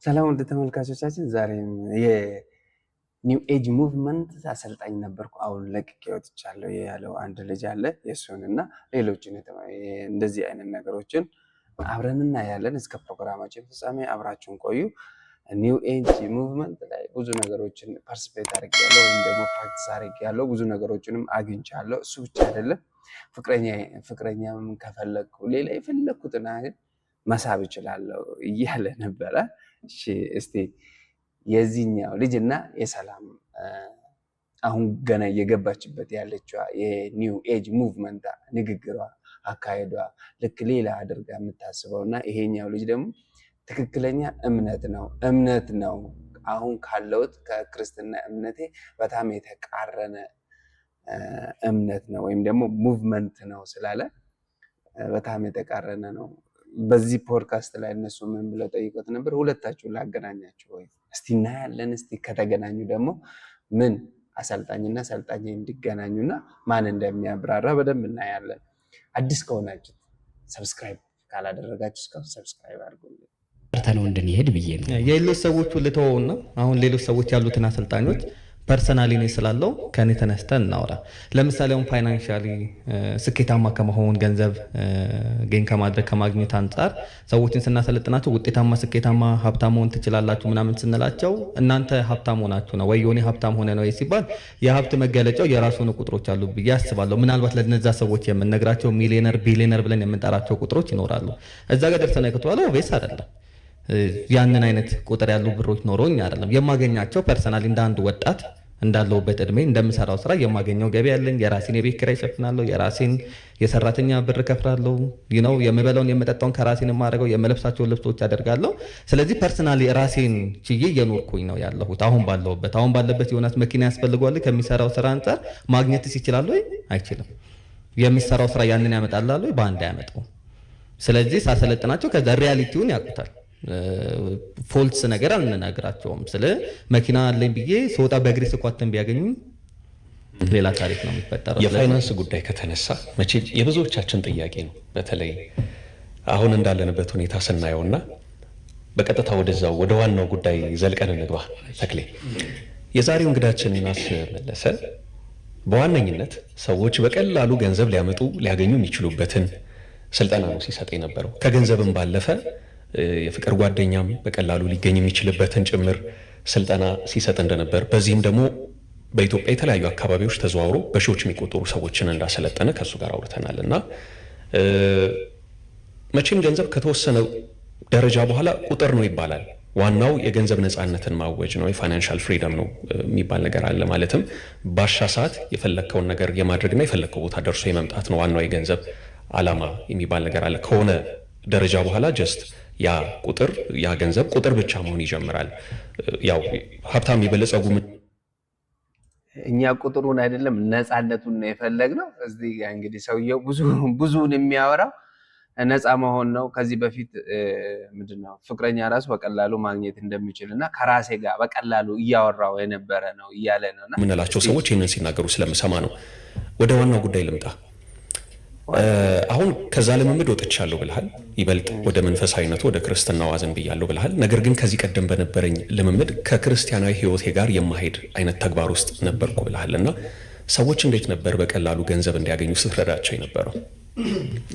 ሰላም ወደ ተመልካቾቻችን፣ ዛሬም የኒው ኤጅ ሙቭመንት አሰልጣኝ ነበርኩ። አሁን ለቅቄ ወጥቻለሁ ያለው አንድ ልጅ አለ። የእሱንና ሌሎችን እንደዚህ አይነት ነገሮችን አብረን እናያለን። እስከ ፕሮግራማችን ፍጻሜ አብራችሁን ቆዩ። ኒው ኤጅ ሙቭመንት ላይ ብዙ ነገሮችን ፓርቲሲፔት አድርጌያለሁ ወይም ደግሞ ፕራክቲስ አድርጌያለሁ። ብዙ ነገሮችንም አግኝቻለሁ። እሱ ብቻ አይደለም፣ ፍቅረኛም ከፈለግኩ ሌላ የፈለግኩትን መሳብ እችላለሁ እያለ ነበረ። እሺ እስቲ የዚህኛው ልጅና የሰላም አሁን ገና እየገባችበት ያለችዋ የኒው ኤጅ ሙቭመንት ንግግሯ፣ አካሄዷ ልክ ሌላ አድርጋ የምታስበውና ይሄኛው ልጅ ደግሞ ትክክለኛ እምነት ነው አሁን ካለውት ከክርስትና እምነቴ በጣም የተቃረነ እምነት ነው ወይም ደግሞ ሙቭመንት ነው ስላለ በጣም የተቃረነ ነው። በዚህ ፖድካስት ላይ እነሱ ምን ብለው ጠይቆት ነበር? ሁለታችሁ ላገናኛችሁ ወይ? እስቲ እናያለን። እስቲ ከተገናኙ ደግሞ ምን አሰልጣኝና ሰልጣኝ እንዲገናኙና ማን እንደሚያብራራ በደንብ እናያለን። አዲስ ከሆናችሁ ሰብስክራይብ ካላደረጋችሁ እስካሁን ሰብስክራይብ አድርጉልኝ። ነው እንድንሄድ ብዬ ነው። የሌሎች ሰዎቹ ልተወውና አሁን ሌሎች ሰዎች ያሉትን አሰልጣኞች ፐርሰናሊ ነው ስላለው ከኔ ተነስተን እናውራ። ለምሳሌ አሁን ፋይናንሻሊ ስኬታማ ከመሆን ገንዘብ ጌን ከማድረግ ከማግኘት አንጻር ሰዎችን ስናሰለጥናቸው ውጤታማ፣ ስኬታማ፣ ሀብታም መሆን ትችላላችሁ ምናምን ስንላቸው እናንተ ሀብታም ሆናችሁ ነው ወይ የሆነ ሀብታም ሆነ ነው ሲባል የሀብት መገለጫው የራሱን ቁጥሮች አሉ ብዬ አስባለሁ። ምናልባት ለነዛ ሰዎች የምንነግራቸው ሚሊዮነር፣ ቢሊዮነር ብለን የምንጠራቸው ቁጥሮች ይኖራሉ። እዛ ጋር ደርሰን ከተባለ ኦቬስ አይደለም ያንን አይነት ቁጥር ያሉ ብሮች ኖሮኝ አይደለም የማገኛቸው። ፐርሰናሊ እንደ አንድ ወጣት እንዳለውበት እድሜ እንደምሰራው ስራ የማገኘው ገቢ ያለኝ፣ የራሴን የቤት ኪራይ እሸፍናለሁ፣ የራሴን የሰራተኛ ብር ከፍራለሁ፣ የምበላውን የምጠጣውን ከራሴን የማደርገው፣ የምለብሳቸውን ልብሶች አደርጋለሁ። ስለዚህ ፐርሰናሊ ራሴን ችዬ እየኖርኩኝ ነው ያለሁት አሁን ባለበት የሆናት መኪና ያስፈልጓል። ከሚሰራው ስራ አንጻር ማግኘትስ ይችላል ወይ? አይችልም። የሚሰራው ስራ ያንን ያመጣላል ወይ? በአንድ አያመጣው። ስለዚህ ሳሰለጥናቸው ከዛ ሪያሊቲውን ያውቁታል። ፎልስ ነገር አልነግራቸውም። ስለ መኪና አለኝ ብዬ ስወጣ በእግሬ ስኳተን ቢያገኙ ሌላ ታሪክ ነው የሚፈጠረው። የፋይናንስ ጉዳይ ከተነሳ መቼ የብዙዎቻችን ጥያቄ ነው። በተለይ አሁን እንዳለንበት ሁኔታ ስናየውና በቀጥታ ወደዛው ወደ ዋናው ጉዳይ ዘልቀን እንግባ። ተክሌ የዛሬው እንግዳችን ዮናስ መለሰ በዋነኝነት ሰዎች በቀላሉ ገንዘብ ሊያገኙ የሚችሉበትን ስልጠና ነው ሲሰጥ የነበረው። ከገንዘብም ባለፈ የፍቅር ጓደኛም በቀላሉ ሊገኝ የሚችልበትን ጭምር ስልጠና ሲሰጥ እንደነበር፣ በዚህም ደግሞ በኢትዮጵያ የተለያዩ አካባቢዎች ተዘዋውሮ በሺዎች የሚቆጠሩ ሰዎችን እንዳሰለጠነ ከሱ ጋር አውርተናል። እና መቼም ገንዘብ ከተወሰነ ደረጃ በኋላ ቁጥር ነው ይባላል። ዋናው የገንዘብ ነፃነትን ማወጅ ነው፣ የፋይናንሻል ፍሪደም ነው የሚባል ነገር አለ። ማለትም ባሻ ሰዓት የፈለግከውን ነገር የማድረግና የፈለግከው ቦታ ደርሶ የመምጣት ነው ዋናው የገንዘብ ዓላማ የሚባል ነገር አለ። ከሆነ ደረጃ በኋላ ጀስት ያ ገንዘብ ቁጥር ብቻ መሆን ይጀምራል። ያው ሀብታም የበለጸጉ እኛ ቁጥሩን አይደለም ነፃነቱን ነው የፈለግነው። እዚህ እንግዲህ ሰውየው ብዙውን የሚያወራው ነፃ መሆን ነው። ከዚህ በፊት ምንድነው ፍቅረኛ ራሱ በቀላሉ ማግኘት እንደሚችል እና ከራሴ ጋር በቀላሉ እያወራው የነበረ ነው እያለ ነውና ምንላቸው ሰዎች ይህንን ሲናገሩ ስለምሰማ ነው። ወደ ዋናው ጉዳይ ልምጣ። አሁን ከዛ ልምምድ ወጥቻለሁ ብለሃል። ይበልጥ ወደ መንፈሳዊነቱ ወደ ክርስትናው አዘንብያለሁ ብለሃል። ነገር ግን ከዚህ ቀደም በነበረኝ ልምምድ ከክርስቲያናዊ ሕይወቴ ጋር የማሄድ አይነት ተግባር ውስጥ ነበርኩ ብለሃል እና ሰዎች እንዴት ነበር በቀላሉ ገንዘብ እንዲያገኙ ስትረዳቸው የነበረው?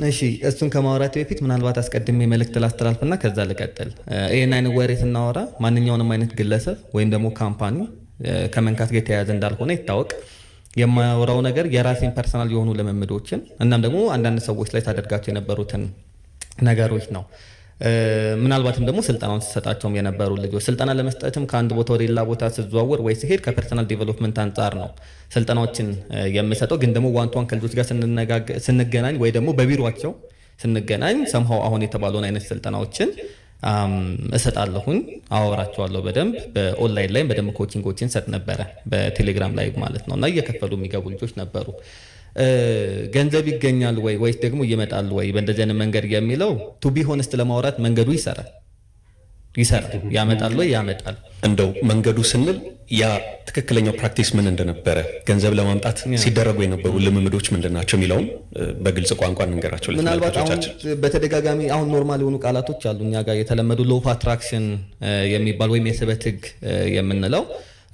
እሺ፣ እሱን ከማውራት በፊት ምናልባት አስቀድሜ መልእክት ላስተላልፍና ከዛ ልቀጥል። ይህን አይነት ወሬ ስናወራ ማንኛውንም አይነት ግለሰብ ወይም ደግሞ ካምፓኒ ከመንካት ጋር የተያያዘ እንዳልሆነ ይታወቅ። የማያወራው ነገር የራሴን ፐርሰናል የሆኑ ልምምዶችን እናም ደግሞ አንዳንድ ሰዎች ላይ ታደርጋቸው የነበሩትን ነገሮች ነው። ምናልባትም ደግሞ ስልጠናውን ሲሰጣቸውም የነበሩ ልጆች ስልጠና ለመስጠትም ከአንድ ቦታ ወደ ሌላ ቦታ ስዘዋወር ወይ ሲሄድ ከፐርሰናል ዴቨሎፕመንት አንጻር ነው ስልጠናዎችን የምሰጠው። ግን ደግሞ ዋንቷን ከልጆች ጋር ስንገናኝ ወይ ደግሞ በቢሮቸው ስንገናኝ ሰምሃው አሁን የተባለውን አይነት ስልጠናዎችን እሰጣለሁኝ፣ አወራቸዋለሁ በደንብ። በኦንላይን ላይ በደንብ ኮቺንጎችን ሰጥ ነበረ በቴሌግራም ላይ ማለት ነው። እና እየከፈሉ የሚገቡ ልጆች ነበሩ። ገንዘብ ይገኛል ወይስ ደግሞ ይመጣል ወይ በእንደዚህ አይነት መንገድ የሚለው ቱ ቢ ሆነስት ለማውራት መንገዱ ይሰራል። ይሰራል። ያመጣል ወይ ያመጣል። እንደው መንገዱ ስንል ያ ትክክለኛው ፕራክቲስ ምን እንደነበረ ገንዘብ ለማምጣት ሲደረጉ የነበሩ ልምምዶች ምንድናቸው የሚለውን በግልጽ ቋንቋ እንንገራቸው። ምናልባት አሁን በተደጋጋሚ አሁን ኖርማል የሆኑ ቃላቶች አሉ እኛ ጋር የተለመዱ ሎ ኦፍ አትራክሽን የሚባል ወይም የስበት ህግ የምንለው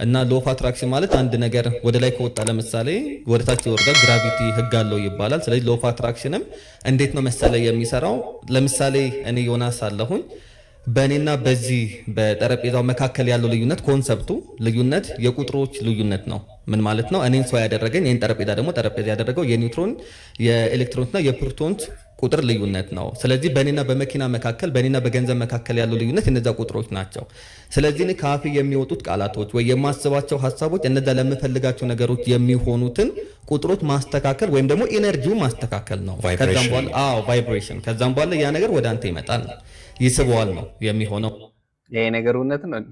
እና ሎ ኦፍ አትራክሽን ማለት አንድ ነገር ወደ ላይ ከወጣ ለምሳሌ ወደ ታች ይወርዳል፣ ግራቪቲ ህግ አለው ይባላል። ስለዚህ ሎ ኦፍ አትራክሽንም እንዴት ነው መሰለ የሚሰራው? ለምሳሌ እኔ ዮናስ አለሁኝ በእኔና በዚህ በጠረጴዛው መካከል ያለው ልዩነት ኮንሰፕቱ ልዩነት የቁጥሮች ልዩነት ነው። ምን ማለት ነው? እኔን ሰው ያደረገኝ ይህን ጠረጴዛ ደግሞ ጠረጴዛ ያደረገው የኒውትሮን የኤሌክትሮንና የፕሮቶን ቁጥር ልዩነት ነው። ስለዚህ በእኔና በመኪና መካከል በእኔና በገንዘብ መካከል ያለው ልዩነት እነዛ ቁጥሮች ናቸው። ስለዚህ እኔ ከአፌ የሚወጡት ቃላቶች ወይ የማስባቸው ሀሳቦች እነዛ ለምፈልጋቸው ነገሮች የሚሆኑትን ቁጥሮች ማስተካከል ወይም ደግሞ ኢነርጂው ማስተካከል ነው። ከዛም በኋላ ቫይብሬሽን ከዛም በኋላ ያ ነገር ወደ አንተ ይመጣል ነው ይስበዋል ነው የሚሆነው። ይሄ ነገር እውነት ነው እንዴ?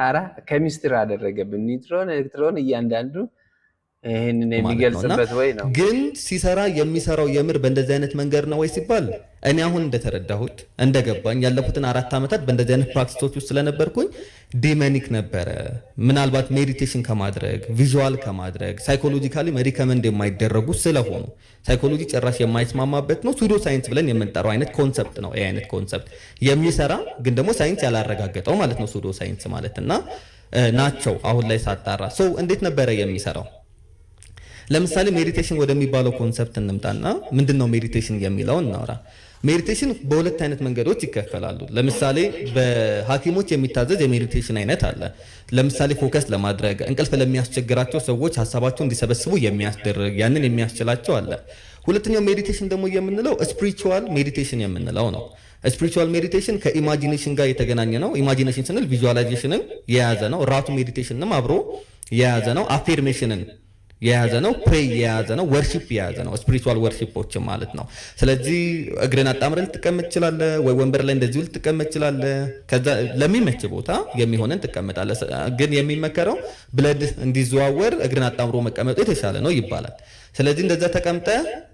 አራ ኬሚስትሪ አደረገብን። ኒውትሮን ኤሌክትሮን እያንዳንዱ ይሄንን የሚገልጽበት ወይ ነው። ግን ሲሰራ የሚሰራው የምር በእንደዚህ አይነት መንገድ ነው ወይ ሲባል እኔ አሁን እንደተረዳሁት እንደገባኝ ያለፉትን 4 ዓመታት በእንደዚህ አይነት ፕራክቲሶች ውስጥ ስለነበርኩኝ ዲመኒክ ነበረ። ምናልባት ሜዲቴሽን ከማድረግ ቪዥዋል ከማድረግ ሳይኮሎጂካሊ ሪከመንድ የማይደረጉ ስለሆኑ ሳይኮሎጂ ጭራሽ የማይስማማበት ነው። ሱዶ ሳይንስ ብለን የምንጠራው አይነት ኮንሰፕት ነው። ይሄ አይነት ኮንሰፕት የሚሰራ ግን ደግሞ ሳይንስ ያላረጋገጠው ማለት ነው ሱዶ ሳይንስ ማለት እና ናቸው። አሁን ላይ ሳጣራ ሰው እንዴት ነበረ የሚሰራው? ለምሳሌ ሜዲቴሽን ወደሚባለው ኮንሰፕት እንምጣና ምንድነው ሜዲቴሽን የሚለውን እናውራ። ሜዲቴሽን በሁለት አይነት መንገዶች ይከፈላሉ። ለምሳሌ በሐኪሞች የሚታዘዝ የሜዲቴሽን አይነት አለ። ለምሳሌ ፎከስ ለማድረግ እንቅልፍ ለሚያስቸግራቸው ሰዎች ሀሳባቸውን እንዲሰበስቡ የሚያስደርግ ያንን የሚያስችላቸው አለ። ሁለተኛው ሜዲቴሽን ደግሞ የምንለው ስፒሪቹዋል ሜዲቴሽን የምንለው ነው። ስፒሪቹዋል ሜዲቴሽን ከኢማጂኔሽን ጋር የተገናኘ ነው። ኢማጂኔሽን ስንል ቪዥዋላይዜሽንን የያዘ ነው። ራቱ ሜዲቴሽንም አብሮ የያዘ ነው። አፌርሜሽንን የያዘ ነው። ፕሬይ የያዘ ነው። ወርሺፕ የያዘ ነው። ስፒሪቹዋል ወርሺፖች ማለት ነው። ስለዚህ እግርን አጣምረን ልትቀመጥ ትችላለህ፣ ወይ ወንበር ላይ እንደዚሁ ልትቀመጥ ትችላለህ። ከዛ ለሚመች ቦታ የሚሆንን ትቀመጣለህ። ግን የሚመከረው ብለድ እንዲዘዋወር እግርን አጣምሮ መቀመጡ የተሻለ ነው ይባላል። ስለዚህ እንደዛ ተቀምጠ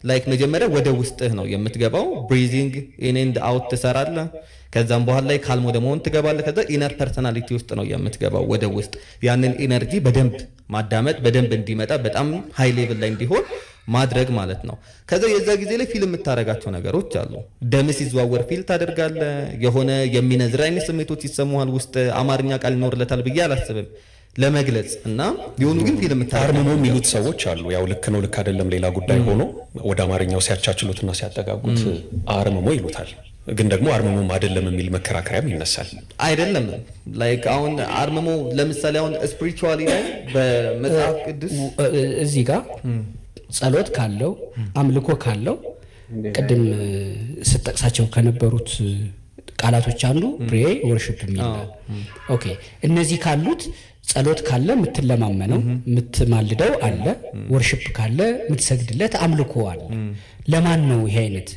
ላይክ መጀመሪያ ወደ ውስጥህ ነው የምትገባው። ብሪዚንግ ኢን ኤንድ አውት ትሰራለህ። ከዛም በኋላ ላይ ካልም ወደ መሆን ትገባለህ። ከዛ ኢነር ፐርሰናሊቲ ውስጥ ነው የምትገባው ወደ ውስጥ። ያንን ኢነርጂ በደንብ ማዳመጥ በደንብ እንዲመጣ በጣም ሃይ ሌቭል ላይ እንዲሆን ማድረግ ማለት ነው። ከዛ የዛ ጊዜ ላይ ፊልም የምታረጋቸው ነገሮች አሉ። ደም ሲዘዋወር ፊል ታደርጋለህ። የሆነ የሚነዝር አይነት ስሜቶች ይሰሙሃል ውስጥ። አማርኛ ቃል ይኖርለታል ብዬ አላስብም ለመግለጽ እና የሆኑ ግን ፊልም አርምሞ የሚሉት ሰዎች አሉ። ያው ልክ ነው ልክ አይደለም ሌላ ጉዳይ ሆኖ ወደ አማርኛው ሲያቻችሉትና ሲያጠጋጉት አርምሞ ይሉታል። ግን ደግሞ አርምሞም አይደለም የሚል መከራከሪያም ይነሳል። አይደለም ላይክ አሁን አርምሞ ለምሳሌ አሁን ስፒሪቹዋሊ ላይ በመጽሐፍ ቅዱስ እዚህ ጋር ጸሎት ካለው አምልኮ ካለው ቅድም ስትጠቅሳቸው ከነበሩት ቃላቶች አንዱ ፕሬ ወርሺፕ የሚል ኦኬ። እነዚህ ካሉት ጸሎት ካለ የምትለማመነው የምትማልደው አለ፣ ወርሺፕ ካለ የምትሰግድለት አምልኮ አለ። ለማን ነው ይሄ አይነት?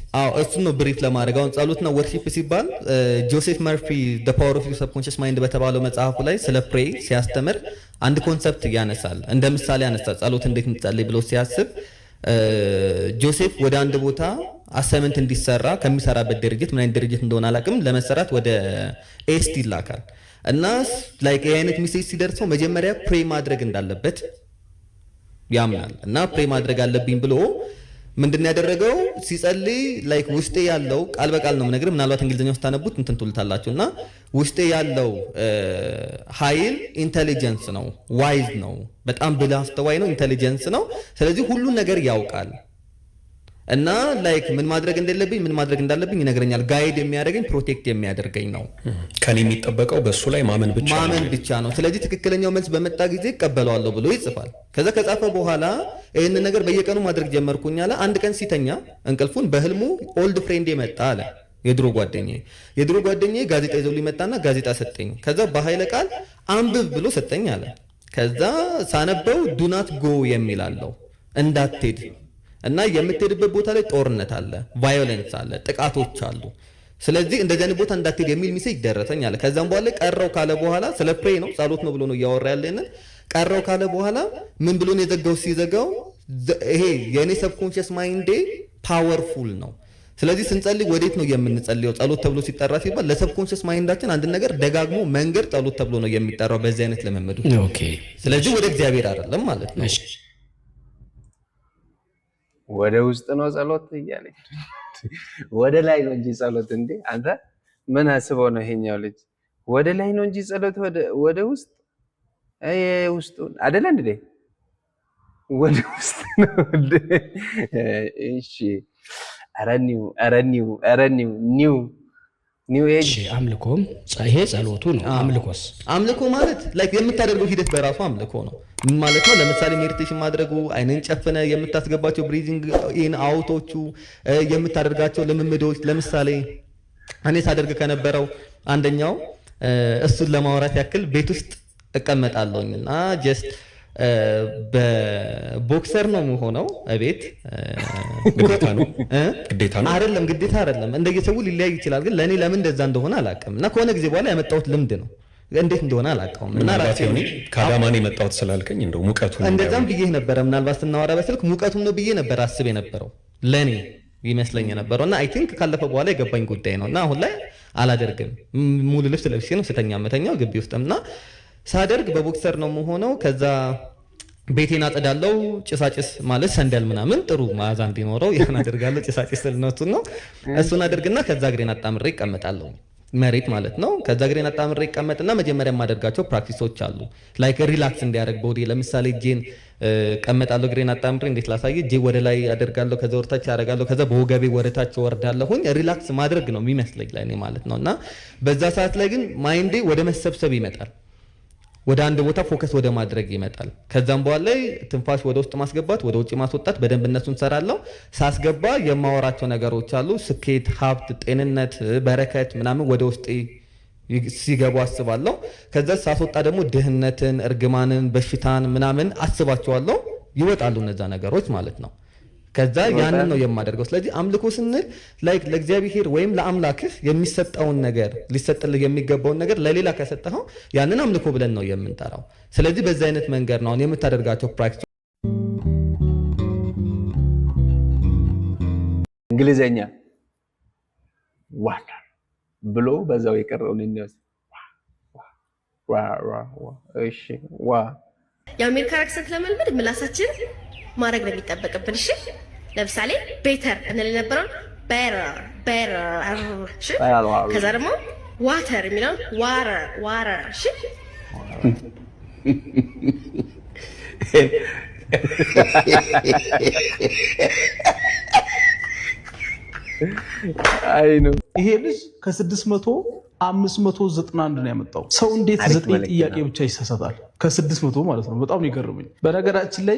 እሱን ነው ብሪፍ ለማድረግ አሁን ጸሎትና ወርሺፕ ሲባል ጆሴፍ መርፊ ዘ ፓወር ኦፍ ዩር ሰብኮንሺየስ ማይንድ በተባለው መጽሐፉ ላይ ስለ ፕሬ ሲያስተምር አንድ ኮንሰፕት ያነሳል። እንደ ምሳሌ ያነሳል። ጸሎት እንዴት እንጸልይ ብሎ ሲያስብ ጆሴፍ ወደ አንድ ቦታ አሳይመንት እንዲሰራ ከሚሰራበት ድርጅት ምን አይነት ድርጅት እንደሆነ አላውቅም ለመሰራት ወደ ኤስቲ ይላካል እና ላይክ ይሄ አይነት ሜሴጅ ሲደርሰው መጀመሪያ ፕሬ ማድረግ እንዳለበት ያምናል እና ፕሬ ማድረግ አለብኝ ብሎ ምንድነው ያደረገው? ሲጸልይ ላይክ ውስጤ ያለው ቃል በቃል ነው የምነግርህ፣ ምናልባት እንግሊዝኛው ስታነቡት እንትን ትሉታላችሁና ውስጤ ያለው ኃይል ኢንተሊጀንስ ነው፣ ዋይዝ ነው፣ በጣም ብልህ አስተዋይ ነው፣ ኢንተሊጀንስ ነው። ስለዚህ ሁሉን ነገር ያውቃል እና ላይክ ምን ማድረግ እንደሌለብኝ ምን ማድረግ እንዳለብኝ ይነግረኛል። ጋይድ የሚያደርገኝ ፕሮቴክት የሚያደርገኝ ነው። ከኔ የሚጠበቀው በሱ ላይ ማመን ብቻ ነው። ስለዚህ ትክክለኛው መልስ በመጣ ጊዜ እቀበለዋለሁ ብሎ ይጽፋል። ከዛ ከጻፈ በኋላ ይህንን ነገር በየቀኑ ማድረግ ጀመርኩኝ አለ። አንድ ቀን ሲተኛ እንቅልፉን በህልሙ ኦልድ ፍሬንድ መጣ አለ። የድሮ ጓደኛዬ ጋዜጣ ይዘው ሊመጣና ጋዜጣ ሰጠኝ። ከዛ በኃይለ ቃል አንብብ ብሎ ሰጠኝ አለ። ከዛ ሳነበው ዱናት ጎ የሚል አለው እንዳትሄድ እና የምትሄድበት ቦታ ላይ ጦርነት አለ፣ ቫዮለንስ አለ፣ ጥቃቶች አሉ። ስለዚህ እንደዚህ አይነት ቦታ እንዳትሄድ የሚል ሚሴጅ ደረሰኝ አለ። ከዛም በኋላ ቀረው ካለ በኋላ ስለ ፕሬ ነው ጸሎት ነው ብሎ ነው እያወራ ያለና ቀረው ካለ በኋላ ምን ብሎ ነው የዘጋው? ሲዘጋው ይሄ የኔ ሰብኮንሺየስ ማይንዴ ፓወርፉል ነው። ስለዚህ ስንጸልይ ወዴት ነው የምንጸልየው? ጸሎት ተብሎ ሲጠራ ሲባል ለሰብኮንሽስ ማይንዳችን አንድ ነገር ደጋግሞ መንገር ጸሎት ተብሎ ነው የሚጠራው በዚህ አይነት ልምምዱ። ኦኬ ስለዚህ ወደ እግዚአብሔር አይደለም ማለት ነው። ወደ ውስጥ ነው ጸሎት እያለች ወደ ላይ ነው እንጂ ጸሎት እንዴ! አንተ ምን አስበው ነው ይሄኛው ልጅ? ወደ ላይ ነው እንጂ ጸሎት ወደ ውስጥ ውስጡ አይደለ እንዴ? ወደ ውስጥ ነው እንዴ? እሺ ኒው ኤጅ አምልኮም ይሄ ጸሎቱ ነው። አምልኮስ አምልኮ ማለት ላይክ የምታደርገው ሂደት በራሱ አምልኮ ነው። ምን ማለት ነው? ለምሳሌ ሜዲቴሽን ማድረጉ፣ አይንን ጨፍነ የምታስገባቸው ብሪዚንግ ኢን አውቶቹ፣ የምታደርጋቸው ልምምዶች። ለምሳሌ እኔ ሳደርግ ከነበረው አንደኛው እሱን ለማውራት ያክል ቤት ውስጥ እቀመጣለሁኝ እና ጀስት በቦክሰር ነው የምሆነው ቤት። ግዴታ ነው አይደለም? ግዴታ አይደለም። እንደየሰው ሊለያይ ይችላል። ግን ለእኔ ለምን እንደዛ እንደሆነ አላውቅም እና ከሆነ ጊዜ በኋላ ያመጣሁት ልምድ ነው። እንዴት እንደሆነ አላውቀውም። እና ራሴ ከአዳማን የመጣሁት ስላልከኝ እንደው ሙቀቱ እንደዛም ብዬ ነበረ። ምናልባት ስናወራ በስልክ ሙቀቱም ነው ብዬ ነበር አስብ የነበረው ለእኔ ይመስለኝ ነበረው እና አይ ቲንክ ካለፈ በኋላ የገባኝ ጉዳይ ነው እና አሁን ላይ አላደርግም። ሙሉ ልብስ ለብሼ ነው ስተኛ መተኛው ግቢ ውስጥም እና ሳደርግ በቦክሰር ነው የምሆነው። ከዛ ቤቴን አጸዳለው። ጭሳጭስ ማለት ሰንደል ምናምን ጥሩ መዓዛ እንዲኖረው ያን አደርጋለሁ። ጭሳጭስ ስለነቱ ነው። እሱን አደርግና ከዛ እግሬን አጣምሬ እቀመጣለሁ መሬት ማለት ነው። ከዛ እግሬን አጣምሬ እቀመጥና መጀመሪያ የማደርጋቸው ፕራክቲሶች አሉ ላይክ ሪላክስ እንዲያደርግ ቦዲ። ለምሳሌ እጄን እቀመጣለሁ እግሬን አጣምሬ እንዴት ላሳይ? እጄ ወደ ላይ አደርጋለሁ፣ ከዛ ወደ ታች አደርጋለሁ፣ ከዛ በወገቤ ወደ ታች ወርዳለሁኝ። ሪላክስ ማድረግ ነው የሚመስለኝ ለእኔ ማለት ነው። እና በዛ ሰዓት ላይ ግን ማይንዴ ወደ መሰብሰብ ይመጣል፣ ወደ አንድ ቦታ ፎከስ ወደ ማድረግ ይመጣል። ከዛም በኋላ ላይ ትንፋሽ ወደ ውስጥ ማስገባት፣ ወደ ውጭ ማስወጣት በደንብ እነሱን ሰራለሁ። ሳስገባ የማወራቸው ነገሮች አሉ፣ ስኬት፣ ሀብት፣ ጤንነት፣ በረከት ምናምን ወደ ውስጥ ሲገቡ አስባለሁ። ከዛ ሳስወጣ ደግሞ ድህነትን፣ እርግማንን፣ በሽታን ምናምን አስባቸዋለሁ። ይወጣሉ እነዛ ነገሮች ማለት ነው። ከዛ ያንን ነው የማደርገው። ስለዚህ አምልኮ ስንል ላይክ ለእግዚአብሔር ወይም ለአምላክህ የሚሰጠውን ነገር ሊሰጥልህ የሚገባውን ነገር ለሌላ ከሰጠኸው ያንን አምልኮ ብለን ነው የምንጠራው። ስለዚህ በዚህ አይነት መንገድ ነው የምታደርጋቸው ፕራክቲስ። እንግሊዘኛ ዋና ብሎ በዛው የቀረውን እንወስድ። እሺ የአሜሪካ አክሰንት ለመልመድ ምላሳችን ማድረግ ነው የሚጠበቅብን። እሺ ለምሳሌ ቤተር እንል የነበረውን ቤተር፣ እሺ ከዛ ደግሞ ዋተር የሚለውን ዋተር፣ እሺ አይ ነው ይሄ ልጅ ከ600 591 ነው ያመጣው። ሰው እንዴት 9 ጥያቄ ብቻ ይሳሳታል? ከ600 ማለት ነው። በጣም ነው የገረመኝ። በነገራችን ላይ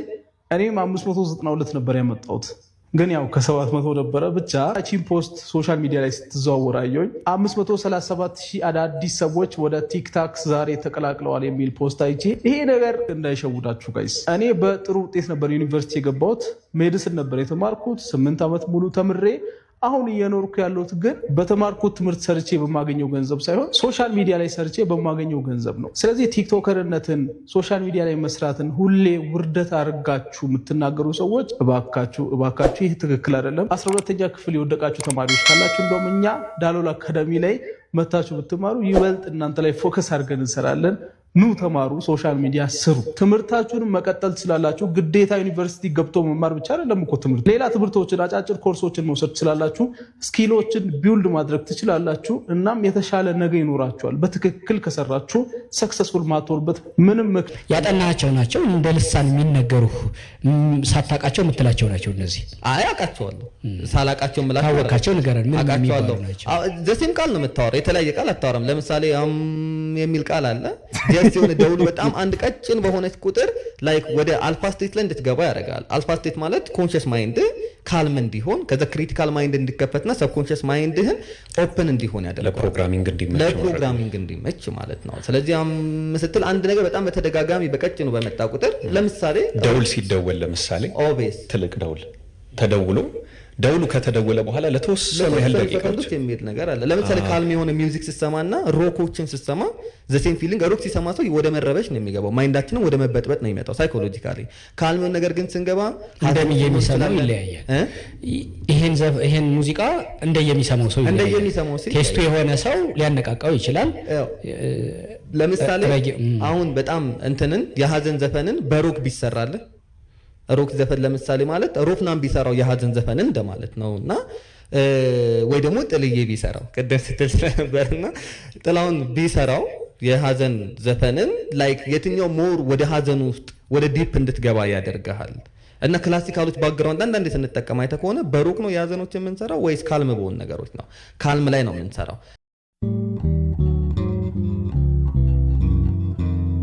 እኔም 592 ነበር ያመጣሁት፣ ግን ያው ከ700 ነበረ። ብቻ ቺን ፖስት ሶሻል ሚዲያ ላይ ስትዘዋወር አየሁኝ። 537,000 አዳዲስ ሰዎች ወደ ቲክታክ ዛሬ ተቀላቅለዋል የሚል ፖስት አይቼ ይሄ ነገር እንዳይሸውዳችሁ ጋይስ፣ እኔ በጥሩ ውጤት ነበር ዩኒቨርሲቲ የገባሁት። ሜዲሲን ነበር የተማርኩት። 8 ዓመት ሙሉ ተምሬ አሁን እየኖርኩ ያለሁት ግን በተማርኩት ትምህርት ሰርቼ በማገኘው ገንዘብ ሳይሆን ሶሻል ሚዲያ ላይ ሰርቼ በማገኘው ገንዘብ ነው። ስለዚህ ቲክቶከርነትን፣ ሶሻል ሚዲያ ላይ መስራትን ሁሌ ውርደት አድርጋችሁ የምትናገሩ ሰዎች እባካችሁ ይህ ትክክል አይደለም። 12ኛ ክፍል የወደቃችሁ ተማሪዎች ካላችሁ እንደውም እኛ ዳሎል አካዳሚ ላይ መታችሁ ብትማሩ ይበልጥ እናንተ ላይ ፎከስ አድርገን እንሰራለን። ኑ ተማሩ፣ ሶሻል ሚዲያ ስሩ። ትምህርታችሁንም መቀጠል ትችላላችሁ። ግዴታ ዩኒቨርሲቲ ገብቶ መማር ብቻ አይደለም እኮ ትምህርት። ሌላ ትምህርቶችን፣ አጫጭር ኮርሶችን መውሰድ ትችላላችሁ። ስኪሎችን ቢውልድ ማድረግ ትችላላችሁ። እናም የተሻለ ነገ ይኖራችኋል። በትክክል ከሰራችሁ ሰክሰስፉል ማትሆኑበት ምንም ምክንያት። ያጠናቸው ናቸው እንደ ልሳን የሚነገሩ ሳታውቃቸው የምትላቸው ናቸው እነዚህ። አውቃቸዋለሁ፣ ሳላውቃቸው የምላቸው ካወቃቸው ንገረን። ምን አውቃቸዋለሁ። ዘሴም ቃል ነው የምታወራው፣ የተለያየ ቃል አታወራም። ለምሳሌ የሚል ቃል አለ የሆነ ደውሉ በጣም አንድ ቀጭን በሆነች ቁጥር ላይክ ወደ አልፋ ስቴት ላይ እንድትገባ ያደርጋል። አልፋ ስቴት ማለት ኮንሽስ ማይንድ ካልም እንዲሆን ከዛ ክሪቲካል ማይንድ እንዲከፈትና ሰብኮንሽስ ማይንድህን ኦፕን እንዲሆን ያደርጋል። ለፕሮግራሚንግ እንዲመች ማለት ነው። ስለዚህ ስትል አንድ ነገር በጣም በተደጋጋሚ በቀጭኑ በመጣ ቁጥር ለምሳሌ ደውል ሲደወል ለምሳሌ ትልቅ ደውል ተደውሎ ደውሉ ከተደወለ በኋላ ለተወሰኑ ያህል ደቂቃዎች የሚል ነገር አለ። ለምሳሌ ካልም የሆነ ሚውዚክ ስትሰማና ሮኮችን ስትሰማ ዘሴም ፊሊንግ ሮክ ሲሰማ ሰው ወደ መረበሽ ነው የሚገባው፣ ማይንዳችንም ወደ መበጥበጥ ነው የሚመጣው ሳይኮሎጂካሊ። ካልም ነገር ግን ስንገባ እንደየሚሰማው ይለያያል። ይሄን ሙዚቃ እንደየሚሰማው ሰው ቴስቱ የሆነ ሰው ሊያነቃቃው ይችላል። ለምሳሌ አሁን በጣም እንትንን የሀዘን ዘፈንን በሮክ ቢሰራልህ ሮክ ዘፈን ለምሳሌ ማለት ሮፍናን ቢሰራው የሀዘን ዘፈንን እንደማለት ነውና ወይ ደግሞ ጥልዬ ቢሰራው ቀደም ስትል ስለነበርና ጥላውን ቢሰራው የሀዘን ዘፈንን ላይክ የትኛው ሞር ወደ ሀዘን ውስጥ ወደ ዲፕ እንድትገባ ያደርጋል። እና ክላሲካሎች ባክግራውንድ አንዳንዴ ስንጠቀም አይተህ ከሆነ በሮክ ነው የሀዘኖች የምንሰራው ወይስ ካልም በሆኑ ነገሮች ነው? ካልም ላይ ነው የምንሰራው።